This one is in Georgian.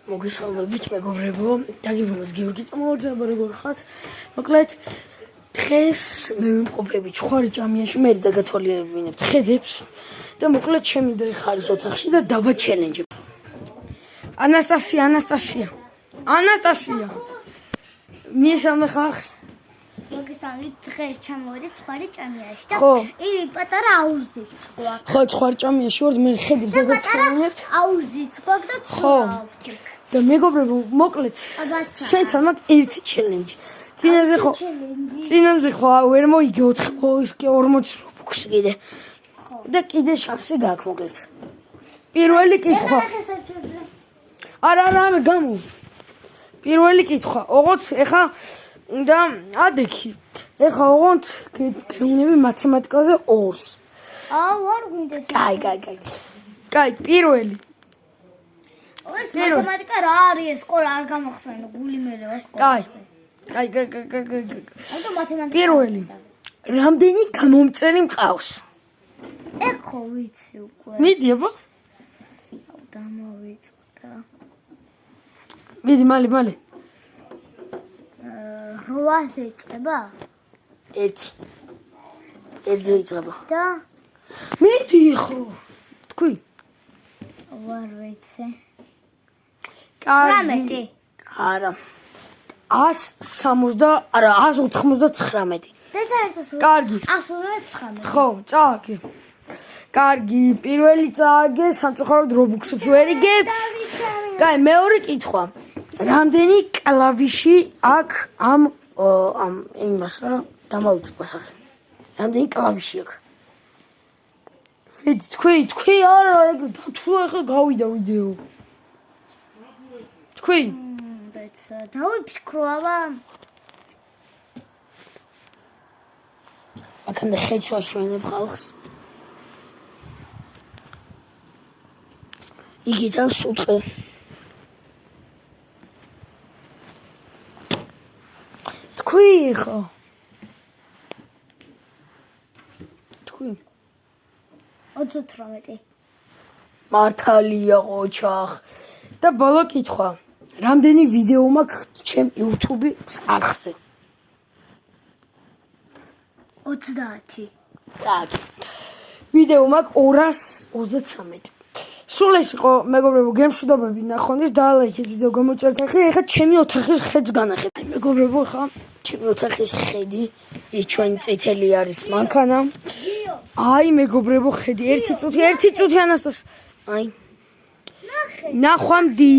მოგესალმებით მეგობრებო, დაგიბრუნოთ გიორგი წამოძაბა როგორ ხართ? მოკლედ დღეს მე ვიმყოფები ჩხვარი ჭამიაში, მე დაგათვალიერებინებთ ხედებს და მოკლედ შემიძლია ხარის ოთახში და დაბა ჩელენჯი. ანასტასია. მიესალმე ხალხს. მოგესალმებით, დღეს ჩამოვედით ჩხვარი ჭამიაში და იგი პატარა აუზიც გვაქვს. ხო, ჩხვარი ჭამიაში ვარ, მე ხედებს დაგათვალიერებთ. აუზიც გვაქვს და ცხოვავთ. და მეგობრებო, მოკლედ შენთან მაქვს ერთი ჩელენჯი. წინაზე ხო ვერ მოიგე 40 რობუქს კიდე. და კიდე შანსი გაქვს მოკლედ. პირველი კითხვა. არა, გამო. პირველი კითხვა. ოღონდ ეხა და ადექი. ეხა ოღონდ გეუნები მათემატიკაზე 2-ს. ვარ გვინდეს. კაი, პირველი. ეს მათემატიკა რა არის? სკოლა არ გამოხსენე, გული მერევა სკოლა. კაი. ანუ მათემატიკა. პირველი. რამდენი გამომწერი მყავს? ეხო ვიცი უკვე. მიდი აბა. დამოვიწყდა. მიდი მალე. 8-ზე იწყება? 1. 1-ზე იწყება. და მიდი ხო. თქვი. ვარ ვიცი. კარგი. არა. 189. და საერთოდ კარგი. 119. ხო, წააგე. კარგი, პირველი წააგე, სამწუხაროდ რობუქსებს ვერ იგებ. კაი, მეორე კითხვა. რამდენი კლავიში აქვს ამ იმას რა დამავიწყო სახე. რამდენი კლავიში აქვს? მიდი, თქვი, არა, ეგ თუ ახლა გავიდა ვიდეო. თქვი. დავიფიქრო, აბა. აქამდე ხედს ვაშვენებ ხალხს. იგიდან სუთხე. თქვი ხო? თქვი. 38. მართალია ოჩახ. და ბოლო კითხვა. რამდენი ვიდეო მაქვს ჩემ YouTube-ის არხზე? 30. წააგე. ვიდეო მაქვს 233. სულ ეს იყო მეგობრებო, გემშვიდობები ნახონდეს, დალაიქეთ ვიდეო გამოწერთ ახლა. ეხლა ჩემი ოთახის ხედს განახეთ. მეგობრებო, ხა ჩემი ოთახის ხედი, ის ჩვენი წითელი არის მანქანა. აი მეგობრებო, ხედი, 1 წუთი ანასტას. აი. ნახვამდი.